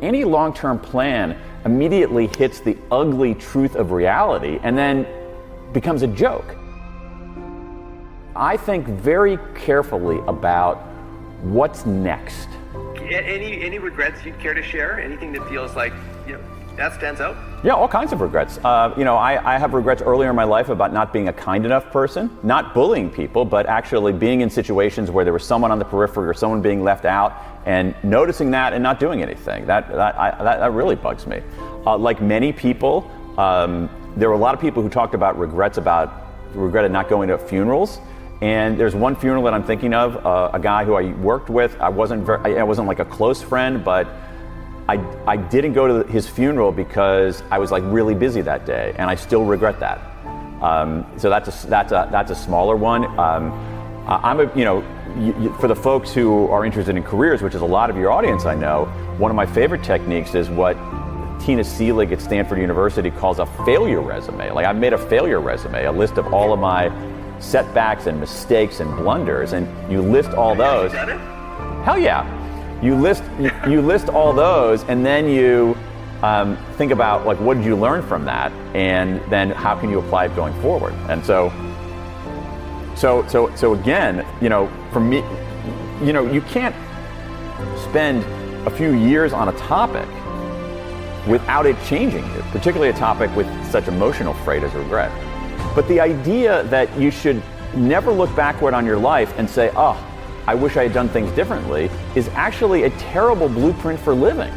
any long-term plan immediately hits the ugly truth of reality and then becomes a joke. I think very carefully about what's next. Any regrets you'd care to share? Anything that feels like, that stands out? Yeah, all kinds of regrets. I have regrets earlier in my life about not being a kind enough person, not bullying people, but actually being in situations where there was someone on the periphery or someone being left out and noticing that and not doing anything. That really bugs me. Like many people, there were a lot of people who talked about regretted not going to funerals. And there's one funeral that I'm thinking of, a guy who I worked with. I wasn't like a close friend, but I didn't go to his funeral because I was like really busy that day, and I still regret that. So that's a smaller one. For the folks who are interested in careers, which is a lot of your audience, I know, one of my favorite techniques is what Tina Seelig at Stanford University calls a failure resume. Like, I've made a failure resume, a list of all of my setbacks and mistakes and blunders, and you list all those. Have you done it? Hell yeah. You list all those, and then you think about, like, what did you learn from that, and then how can you apply it going forward? And so again, for me, you can't spend a few years on a topic without it changing you, particularly a topic with such emotional freight as regret. But the idea that you should never look backward on your life and say, oh, I wish I had done things differently, is actually a terrible blueprint for living.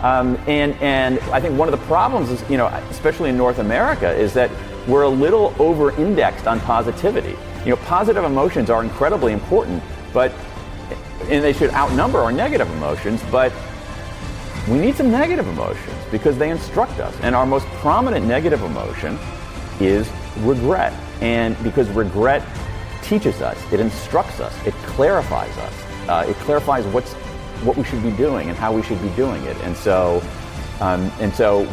And I think one of the problems is, especially in North America, is that we're a little over-indexed on positivity. Positive emotions are incredibly important, and they should outnumber our negative emotions, but we need some negative emotions because they instruct us. And our most prominent negative emotion is regret. And because regret teaches us, it instructs us, it clarifies us, it clarifies what we should be doing and how we should be doing it. And so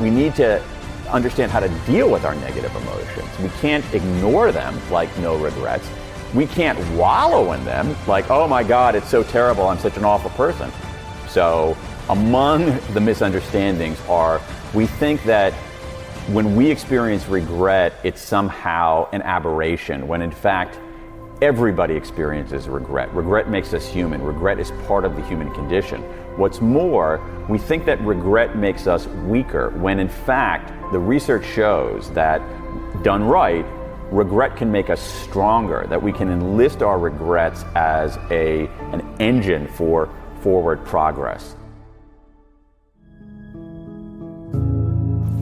we need to understand how to deal with our negative emotions. We can't ignore them like no regrets. We can't wallow in them like, oh my God, it's so terrible, I'm such an awful person. So among the misunderstandings are, we think that when we experience regret, it's somehow an aberration, when in fact, everybody experiences regret. Regret makes us human. Regret is part of the human condition. What's more, we think that regret makes us weaker, when in fact, the research shows that, done right, regret can make us stronger, that we can enlist our regrets as an engine for forward progress.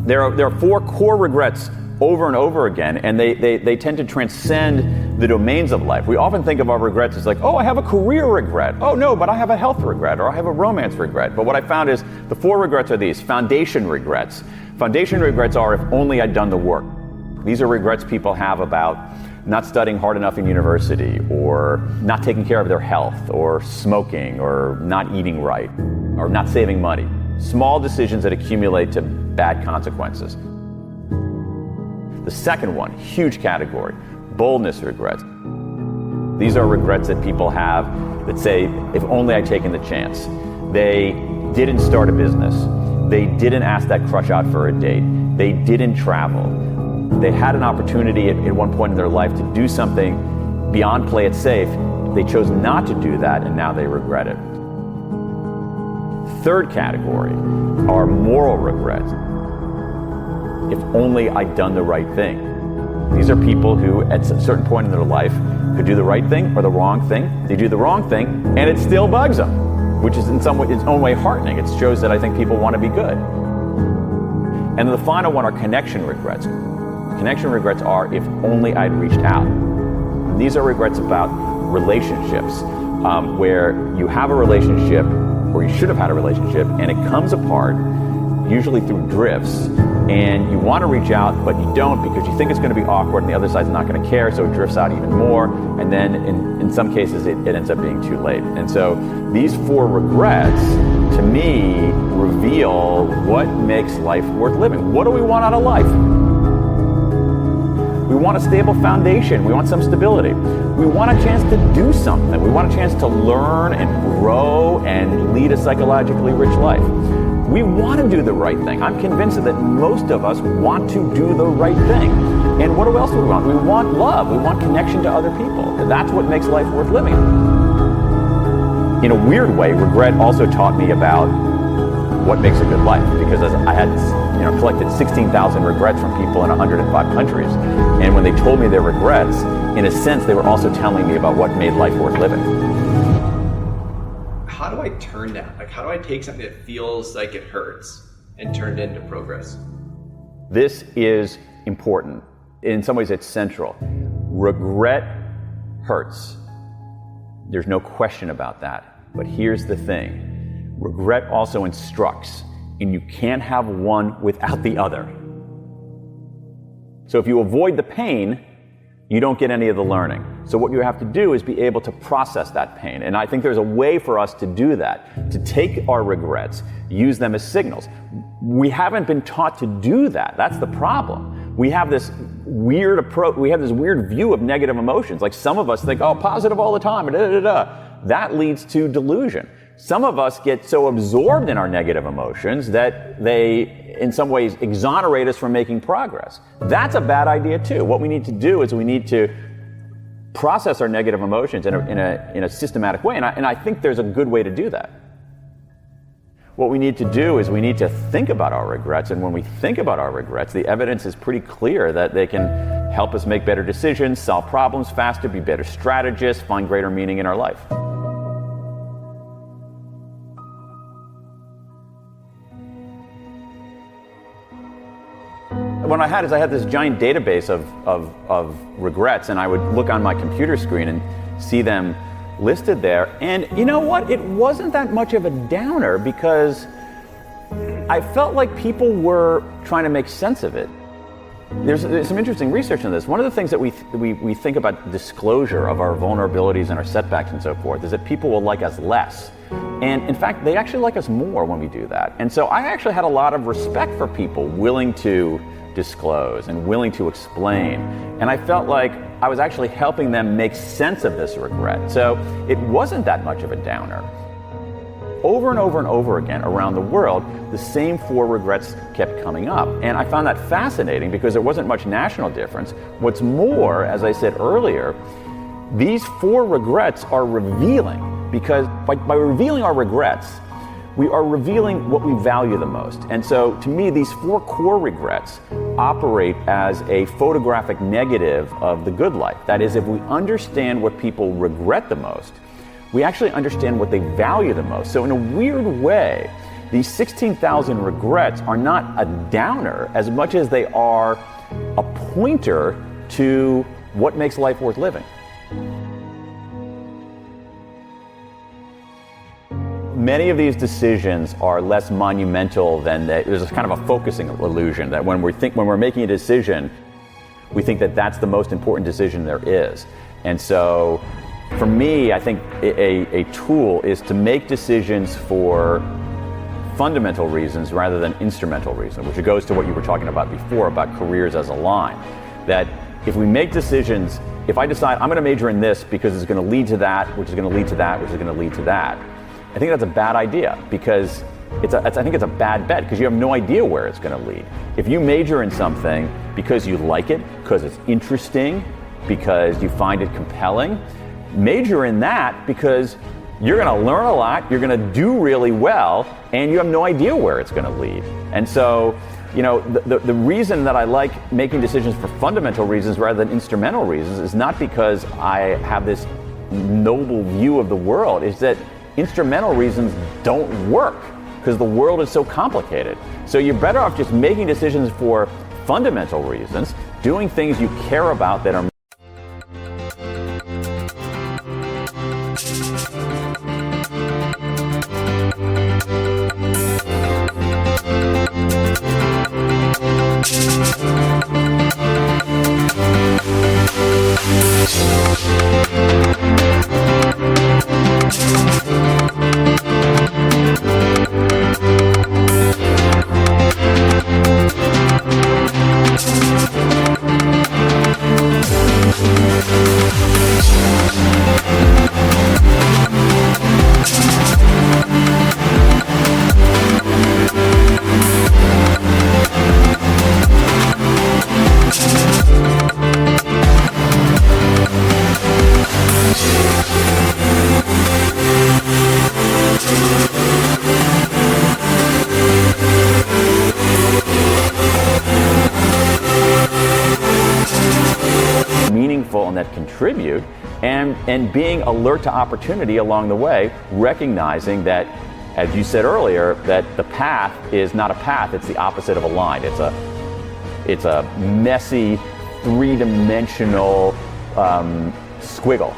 There are 4 core regrets over and over again, and they tend to transcend the domains of life. We often think of our regrets as like, oh, I have a career regret. Oh no, but I have a health regret, or I have a romance regret. But what I found is the 4 regrets are these: foundation regrets. Foundation regrets are, if only I'd done the work. These are regrets people have about not studying hard enough in university, or not taking care of their health, or smoking, or not eating right, or not saving money. Small decisions that accumulate to bad consequences. The second one, huge category, boldness regrets. These are regrets that people have that say, if only I'd taken the chance. They didn't start a business. They didn't ask that crush out for a date. They didn't travel. They had an opportunity at one point in their life to do something beyond play it safe. They chose not to do that, and now they regret it. Third category are moral regrets. If only I'd done the right thing. These are people who, at a certain point in their life, could do the right thing or the wrong thing. They do the wrong thing, and it still bugs them, which is in its own way heartening. It shows that I think people want to be good. And then the final one are connection regrets. Connection regrets are, if only I'd reached out. And these are regrets about relationships, where you have a relationship, or you should have had a relationship, and it comes apart, usually through drifts, and you want to reach out, but you don't because you think it's going to be awkward and the other side's not going to care, so it drifts out even more, and then in some cases it ends up being too late. And so these 4 regrets, to me, reveal what makes life worth living. What do we want out of life? We want a stable foundation. We want some stability. We want a chance to do something. We want a chance to learn and grow and lead a psychologically rich life. We want to do the right thing. I'm convinced that most of us want to do the right thing. And what else do we want? We want love. We want connection to other people. That's what makes life worth living. In a weird way, regret also taught me about what makes a good life, because I had collected 16,000 regrets from people in 105 countries. And when they told me their regrets, in a sense, they were also telling me about what made life worth living. How do I turn that? Like, how do I take something that feels like it hurts and turn it into progress? This is important. In some ways, it's central. Regret hurts. There's no question about that. But here's the thing. Regret also instructs, and you can't have one without the other. So if you avoid the pain, you don't get any of the learning. So what you have to do is be able to process that pain. And I think there's a way for us to do that, to take our regrets, use them as signals. We haven't been taught to do that. That's the problem. We have this weird approach, we have this weird view of negative emotions. Like some of us think, oh, positive all the time, and That leads to delusion. Some of us get so absorbed in our negative emotions that they, in some ways, exonerate us from making progress. That's a bad idea too. What we need to do is we need to process our negative emotions in a systematic way, and I think there's a good way to do that. What we need to do is we need to think about our regrets, and when we think about our regrets, the evidence is pretty clear that they can help us make better decisions, solve problems faster, be better strategists, find greater meaning in our life. What I had this giant database of regrets, and I would look on my computer screen and see them listed there. And you know what? It wasn't that much of a downer because I felt like people were trying to make sense of it. There's some interesting research on this. One of the things that we think about disclosure of our vulnerabilities and our setbacks and so forth is that people will like us less. And in fact, they actually like us more when we do that. And so I actually had a lot of respect for people willing to disclose and willing to explain. And I felt like I was actually helping them make sense of this regret. So it wasn't that much of a downer. Over and over and over again around the world, the same 4 regrets kept coming up. And I found that fascinating because there wasn't much national difference. What's more, as I said earlier, these 4 regrets are revealing, because by revealing our regrets, we are revealing what we value the most. And so to me, these 4 core regrets operate as a photographic negative of the good life. That is, if we understand what people regret the most, we actually understand what they value the most. So in a weird way, these 16,000 regrets are not a downer as much as they are a pointer to what makes life worth living. Many of these decisions are less monumental than that. There's a kind of a focusing illusion that when we're making a decision, we think that that's the most important decision there is. And so for me, I think a tool is to make decisions for fundamental reasons rather than instrumental reasons, which goes to what you were talking about before about careers as a line. That if we make decisions, if I decide I'm going to major in this because it's going to lead to that, which is going to lead to that, which is going to lead to that, I think that's a bad idea because I think it's a bad bet because you have no idea where it's going to lead. If you major in something because you like it, because it's interesting, because you find it compelling, major in that because you're going to learn a lot, you're going to do really well, and you have no idea where it's going to lead. And so, you know, the reason that I like making decisions for fundamental reasons rather than instrumental reasons is not because I have this noble view of the world, is that instrumental reasons don't work because the world is so complicated. So you're better off just making decisions for fundamental reasons, doing things you care about that are contribute, and being alert to opportunity along the way, recognizing that, as you said earlier, that the path is not a path, it's the opposite of a line. It's a messy, three-dimensional squiggle.